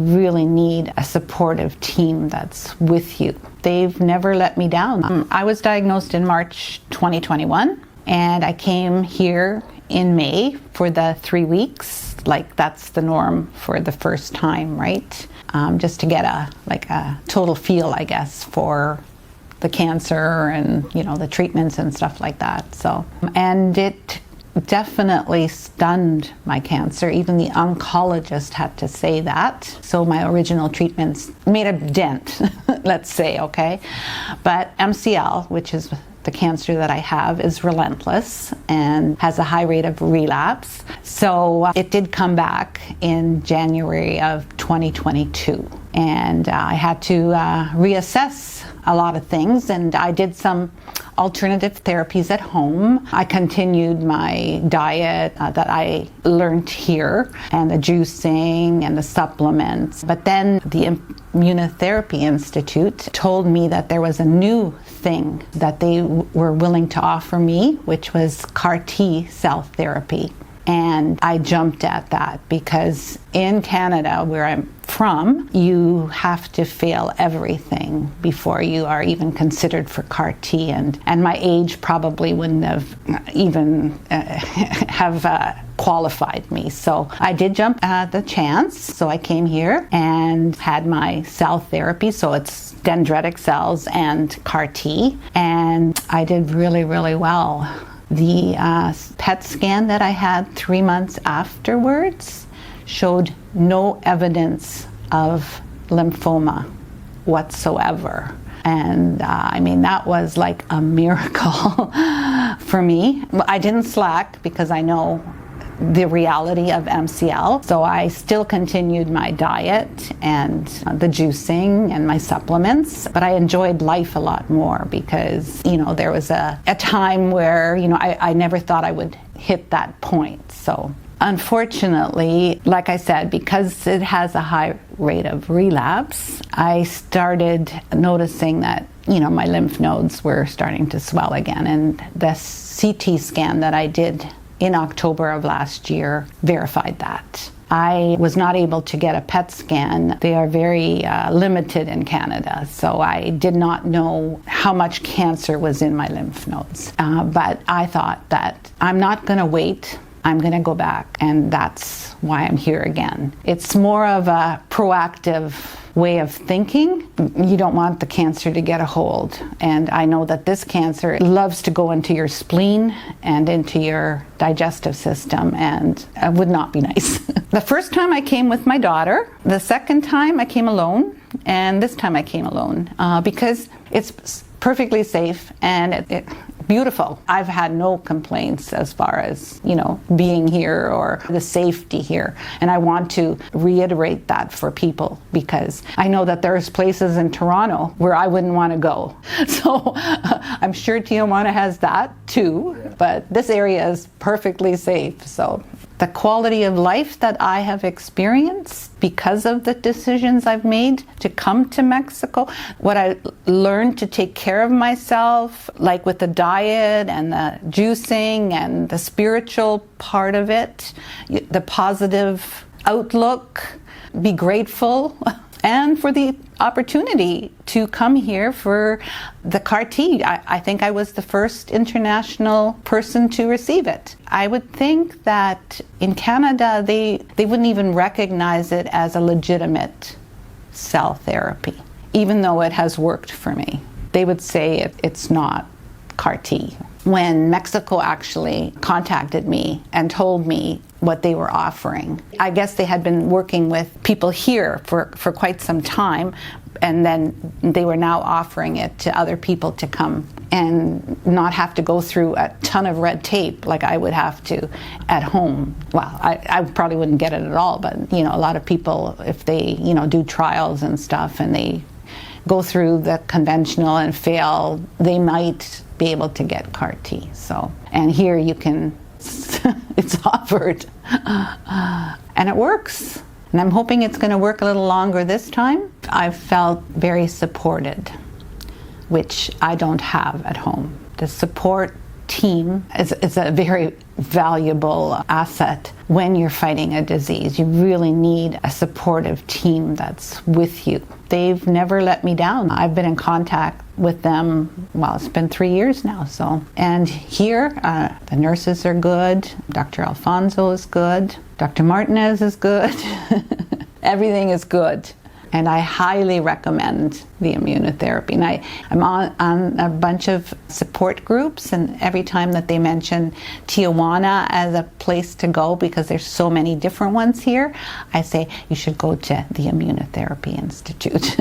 really need a supportive team that's with you. They've never let me down. I was diagnosed in March 2021, and I came here in May for the 3 weeks. Like, that's the norm for the first time, right? Just to get a total feel, I guess, for the cancer and, the treatments and stuff like that. So, and it definitely stunned my cancer. Even the oncologist had to say that. So my original treatments made a dent, let's say, okay? But MCL, which is the cancer that I have, is relentless and has a high rate of relapse. So it did come back in January of 2022. And I had to reassess a lot of things, and I did some alternative therapies at home. I continued my diet that I learned here, and the juicing and the supplements. But then the Immunotherapy Institute told me that there was a new thing that they were willing to offer me, which was CAR T cell therapy. And I jumped at that because in Canada, where I'm from, you have to fail everything before you are even considered for CAR T. And my age probably wouldn't have even qualified me. So I did jump at the chance. So I came here and had my cell therapy. So it's dendritic cells and CAR T. And I did really, really well. The PET scan that I had 3 months afterwards showed no evidence of lymphoma whatsoever. And that was like a miracle for me. I didn't slack because I know the reality of MCL. So I still continued my diet and the juicing and my supplements, but I enjoyed life a lot more because, there was a time where, I never thought I would hit that point. So unfortunately, like I said, because it has a high rate of relapse, I started noticing that, my lymph nodes were starting to swell again. And the CT scan that I did in October of last year verified that. I was not able to get a PET scan. They are very limited in Canada, so I did not know how much cancer was in my lymph nodes. But I thought that I'm not going to wait. I'm going to go back, and that's why I'm here again. It's more of a proactive way of thinking. You don't want the cancer to get a hold. And I know that this cancer loves to go into your spleen and into your digestive system, and it would not be nice. The first time I came with my daughter, the second time I came alone, and this time I came alone because it's perfectly safe and it beautiful. I've had no complaints as far as, being here or the safety here. And I want to reiterate that for people because I know that there's places in Toronto where I wouldn't want to go. So I'm sure Tijuana has that too, but this area is perfectly safe. So the quality of life that I have experienced because of the decisions I've made to come to Mexico, what I learned to take care of myself, like with the diet and the juicing and the spiritual part of it, the positive outlook, be grateful, and for the opportunity to come here for the CAR T. I think I was the first international person to receive it. I would think that in Canada, they wouldn't even recognize it as a legitimate cell therapy, even though it has worked for me. They would say it's not CAR T. When Mexico actually contacted me and told me what they were offering, I guess they had been working with people here for quite some time, and then they were now offering it to other people to come and not have to go through a ton of red tape like I would have to at home. Well, I probably wouldn't get it at all, but a lot of people, if they do trials and stuff and they go through the conventional and fail, they might be able to get CAR T. So, and here you can, it's offered, and it works. And I'm hoping it's going to work a little longer this time. I've felt very supported, which I don't have at home. The support team is a very valuable asset when you're fighting a disease. You really need a supportive team that's with you. They've never let me down. I've been in contact with them, well, it's been 3 years now. And here, the nurses are good. Dr. Alfonso is good. Dr. Martinez is good. Everything is good. And I highly recommend the immunotherapy. And I'm on a bunch of support groups, and every time that they mention Tijuana as a place to go, because there's so many different ones here, I say you should go to the Immunotherapy Institute.